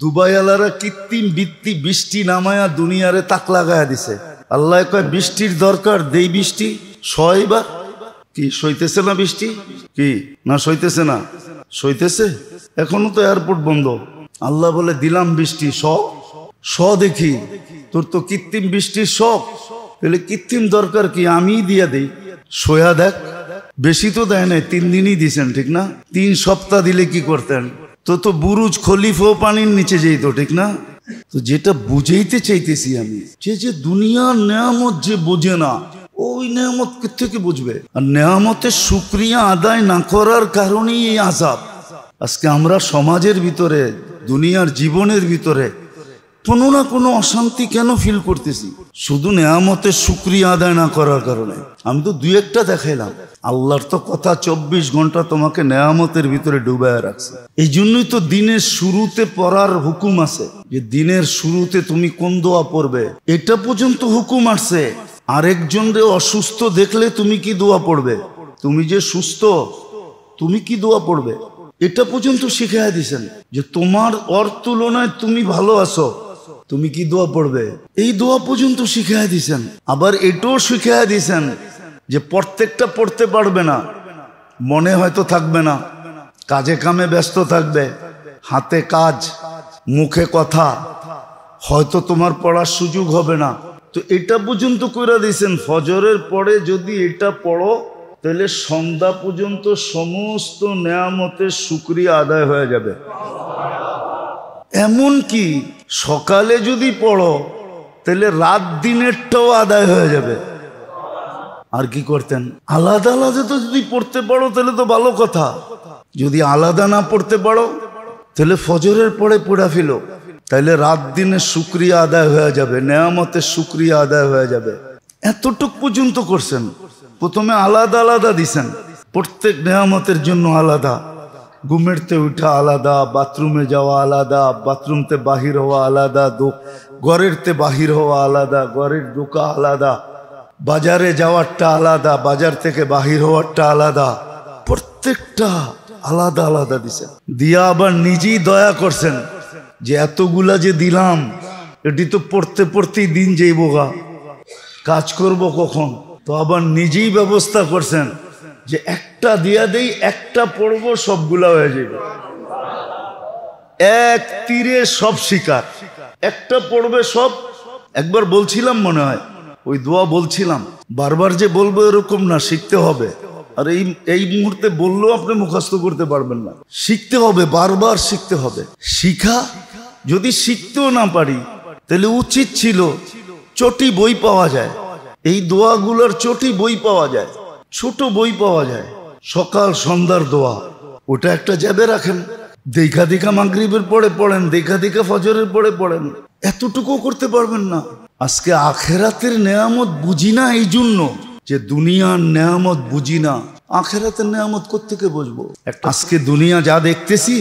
দুবাইওয়ালারা কৃত্রিম বৃষ্টি নামায়া দুনিয়ারে তাক লাগায়া দিছে। আল্লাহ কয় বৃষ্টির দরকার, দেই বৃষ্টি। ছয়বার কি সইতেছে না বৃষ্টি? কি না সইতেছে না? সইতেছে। এখনো তো এয়ারপোর্ট বন্ধ। আল্লাহ বলে দিলাম বৃষ্টি, স দেখি তোর তো কৃত্রিম বৃষ্টির শখ, তাহলে কৃত্রিম দরকার কি, আমি দিয়া দেই। সোয়া দেখ, বেশি তো দেয় নাই, 3 দিনই দিছেন, ঠিক না? 3 সপ্তাহ দিলে কি করতেন? তো বুরুজ খলিফাও পানির নিচে যেত, ঠিক না? তো যেটা বুঝাইতে চাইতেছি আমি, যে দুনিয়ার নেয়ামত যে বোঝে না, ওই নেয়ামত থেকে বুঝবে। আর নেয়ামতের শুকরিয়া আদায় না করার কারণেই এই আযাব। আজকে আমরা সমাজের ভিতরে, দুনিয়ার জীবনের ভিতরে কোনো না কোনো অশান্তি কেন ফিল করতেছি? শুধু নেয়ামতের শুকরিয়া আদায় না করার কারণে। আমি তো 2-1টা দেখাইলাম। আল্লাহর তো কথা 24 ঘন্টা তোমাকে নেয়ামতের ভিতরে ডুবায় রাখছে। এই জন্যই তো দিনের শুরুতে পড়ার হুকুম আছে, যে দিনের শুরুতে তুমি কোন দোয়া পড়বে, এটা পর্যন্ত হুকুম আসছে। আরেকজনরে অসুস্থ দেখলে তুমি কি দোয়া পড়বে, তুমি যে সুস্থ তুমি কি দোয়া পড়বে, এটা পর্যন্ত শিখাইয়া দিছেন। যে তোমার ওর তুলনায় তুমি ভালো আছো, তুমি কি দোয়া পড়বে, এই দোয়া পর্যন্ত শিখাইয়া দিছেন। আবার এটাও শিখাইয়া দিছেন যে প্রত্যেকটা পড়তে পারবে না, মনে হয়তো থাকবে না, কাজে কামে ব্যস্ত থাকবে, হাতে কাজ মুখে কথা, হয়তো তোমার পড়ার সুযোগ হবে না। তো এটা পর্যন্ত কইরা দিয়েছেন, ফজরের পরে যদি এটা পড়ো তাহলে সন্ধ্যা পর্যন্ত সমস্ত নেয়ামতের শুকরিয়া আদায় হয়ে যাবে। এমন কি সকালে যদি পড়ো তাহলে রাত দিনেরটাও আদায় হয়ে যাবে। আর কি করতেন? আলাদা আলাদা তো যদি পড়তে পারো তাহলে তো ভালো কথা। যদি আলাদা না পড়তে পারো তাহলে ফজরের পরে পড়া ফেলো, তাহলে রাত দিনের শুকরিয়া আদায় হয়ে যাবে, নেয়ামতের শুকরিয়া আদায় হয়ে যাবে। এতটুক পর্যন্ত করছেন। প্রথমে আলাদা আলাদা দিছেন, প্রত্যেক নেয়ামতের জন্য আলাদা। ঘুমেরতে উঠা আলাদা, বাথরুমে যাওয়া আলাদা, বাথরুমতে বাহির হওয়া আলাদা, ঘরেরতে বাহির হওয়া আলাদা, ঘরের ঢোকা আলাদা, বাজারে যাওয়ারটা আলাদা, বাজার থেকে বাহির হওয়ারটা আলাদা, প্রত্যেকটা আলাদা আলাদা দিছেন। দিয়া আবার নিজেই দয়া করছেন যে এতগুলা যে দিলাম, এটি তো পড়তে পড়তেই দিন যাইব গা, কাজ করব কখন? তো আবার নিজেই ব্যবস্থা করছেন যে একটা দিয়া দেই, একটা পড়বো, সবগুলা হয়ে যাবে। এক তীরে সব শিকার, একটা পড়বে সব। একবার বলছিলাম মনে হয়, ওই দোয়া বলছিলাম, বারবার যে বলবো এরকম না, শিখতে হবে। আর এই মুহূর্তে বললেও আপনি মুখস্থ করতে পারবেন না, শিখতে হবে, বারবার শিখতে হবে। শিখা যদি শিখতেও না পারি তাহলে উচিত ছিল চটি বই পাওয়া যায়, এই দোয়াগুলোর চটি বই পাওয়া যায়, ছোট বই পাওয়া যায়, সকাল সন্ধ্যার দোয়া, ওটা একটা জ্যাবে রাখেন, দেখা দেখা মাগরিবের পরে পড়েন, দেখা দেখা ফজরের পরে পড়েন। এতটুকু করতে পারবেন না। আজকে আখেরাতের নেয়ামত বুঝি না, এই জন্য যে দুনিয়ার নেয়ামত বুঝি না, আখেরাতের নেয়ামত কোত্থেকে বুঝবো? আজকে দুনিয়া যা দেখতেছি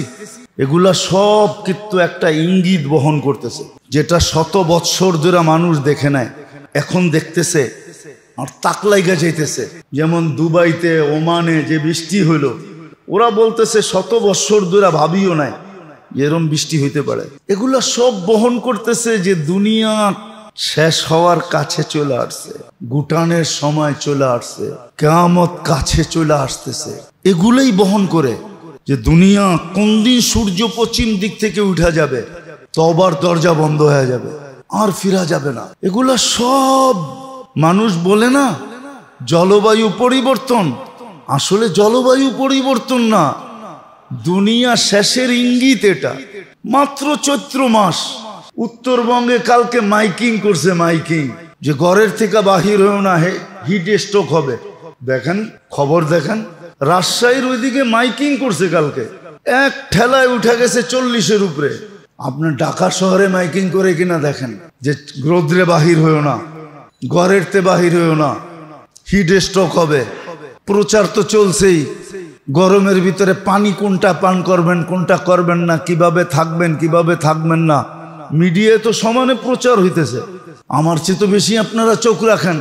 এগুলা সব কিন্তু একটা ইঙ্গিত বহন করতেছে, যেটা 100 বৎসর ধরে মানুষ দেখে নেয়, এখন দেখতেছে আর তাক লাইগা যাইতেছে। যেমন দুবাইতে, ওমানে যে বৃষ্টি হইল, ওরা বলতেছে 100 বৎসর ধরে ভাবিও নাই এরম বৃষ্টি হইতে পারে। এগুলা সব বহন করতেছে যে দুনিয়া শেষ হওয়ার কাছে চলে আসছে, গুটানের সময় চলে আসছে, কিয়ামত কাছে চলে আসতেছে। এগুলাই বহন করে যে দুনিয়া কোন দিন সূর্য পশ্চিম দিক থেকে উঠা যাবে, তওবার দরজা বন্ধ হয়ে যাবে, আর ফিরা যাবে না। এগুলা সব মানুষ বলে না জলবায়ু পরিবর্তন, আসলে জলবায়ু পরিবর্তন না, দুনিয়া শেষের ইঙ্গিত। এটা মাত্র চৈত্র মাস। উত্তরবঙ্গে কালকে মাইকিং করছে, মাইকিং যে ঘরের থেকে বাহির হয়েও না, হিট স্ট্রোক হবে। দেখেন খবর, দেখেন রাজশাহীর ওইদিকে মাইকিং করছে কালকে, এক ঠেলায় উঠে গেছে 40-এর উপরে। আপনার ঢাকা শহরে মাইকিং করে কিনা দেখেন যে রোদ্রে বাহির হয়েও না, ঘরের তে বাহির হয়েও না, হিট স্ট্রোক হবে। প্রচার তো চলছেই, গরমের ভিতরে পানি কোনটা পান করবেন, কোনটা করবেন না, কিভাবে থাকবেন, কিভাবে থাকবেন না, মিডিয়ায় তো সমানে প্রচার হইতেছে। আমার চেয়ে তো বেশি আপনারা চোখ রাখেন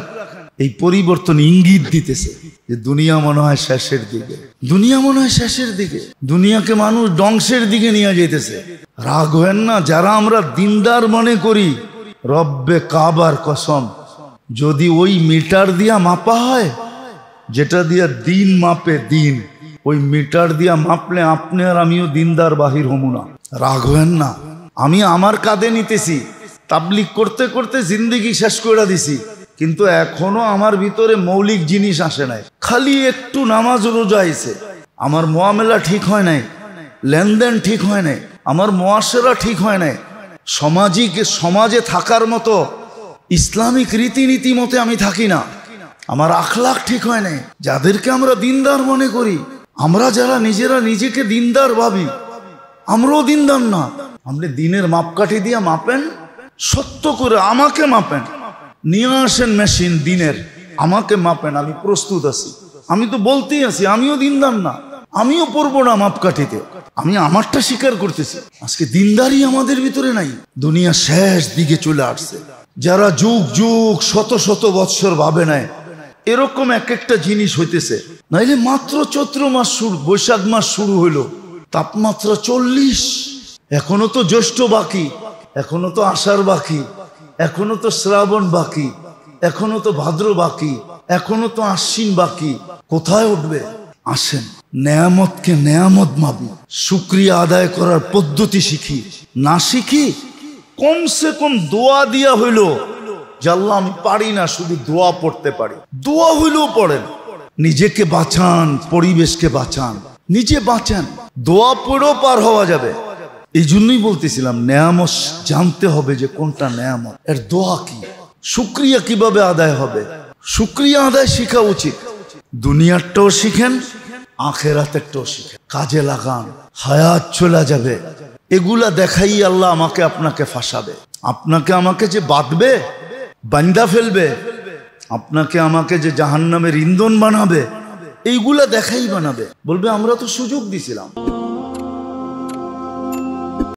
এই পরিবর্তন ইঙ্গিত দিতেছে যে দুনিয়া মনে হয় শেষের দিকে, দুনিয়া মনে হয় শেষের দিকে, দুনিয়াকে মানুষ ধ্বংসের দিকে নিয়ে যেতেছে। রাগ হেন না, যারা আমরা দিনদার মনে করি, রব্বে কাবার কসম, যদি ওই মিটার দিয়া মাপা হয় যেটা দিয়া দিন মাপে দিন, ওই মিটার দিয়া মাপলে আপনি আর আমিও দিনদার বাহির হমু না। রাগ হেন না, আমি আমার কাঁধে নিতেছি, তাবলিগ করতে করতে জিন্দেগি শেষ করে দিছি, কিন্তু এখনো আমার ভিতরে মৌলিক জিনিস আসে নাই। খালি একটু নামাজ রোজা আইছে, আমার মুআমেলা ঠিক হয় নাই, লেনদেন ঠিক হয় নাই, আমার মুআশারা ঠিক হয় নাই, সমাজে থাকার মতো ইসলামিক রীতিনীতি মতে আমি থাকি না, আমার আখলাক ঠিক হয় নাই। যাদেরকে আমরা দিনদার মনে করি, আমরা যারা নিজেরা নিজেকে দিনদার ভাবি, আমরাও দিনদার না। আপনি দিনের মাপকাঠি দিয়ে মাপেন, সত্য করে আমাকে মাপেন, নিয়ে আসেন মেশিন দিনের, আমাকে মাপেন, আমি প্রস্তুত আছি। আমি তো বলতেই আছি আমিও দিনদার না, আমিও পড়বো না মাপকাঠিতে, আমি আমারটা স্বীকার করতেছি। আজকে দিনদারি আমাদের ভিতরে নাই, দুনিয়া শেষ দিকে চলে আসছে। যারা যুগ যুগ শত শত বৎসর ভাবে নাই এরকম এক একটা জিনিস হইতেছে, নাইলে মাত্র চৈত্র মাস শুরু, বৈশাখ মাস শুরু হইলো, তাপমাত্রা 40, এখনো তো জ্যৈষ্ঠ বাকি, এখনো তো আষাঢ় বাকি, এখনো তো শ্রাবণ বাকি, এখনো তো ভাদ্র বাকি, এখনো তো আশ্বিন বাকি। কোথায় উঠবে? আসেন নেয়ামতকে নেয়ামত ভাবি, শুকরিয়া আদায় করার পদ্ধতি শিখি। না শিখি কমসে কম দোয়া দিয়া হইল যে আল্লাহ আমি পারি না, শুধু দোয়া পড়তে পারি, দোয়া হইলেও পড়েন। নিজেকে বাঁচান, পরিবেশকে বাঁচান, নিজে বাঁচান, দোয়া পড়েও পার হওয়া যাবে। এই জন্যই বলতেছিলাম নেয়ামত জানতে হবে যে কোনটা নেয়ামত, এর দোয়া কি, শুকরিয়া কিভাবে আদায় হবে, শুকরিয়া আদায় শেখা উচিত। দুনিয়ারটাও শিখেন, আখেরাতেরটাও শিখেন, কাজে লাগান, হায়াত চলে যাবে। এগুলা দেখাই আল্লাহ আমাকে আপনাকে ফাঁসাবে, আপনাকে আমাকে যে বাঁধবে, বান্দা ফেলবে, আপনাকে আমাকে যে জাহান্নামের ইন্ধন বানাবে, এইগুলা দেখাই বানাবে। বলবে আমরা তো সুযোগ দিছিলাম।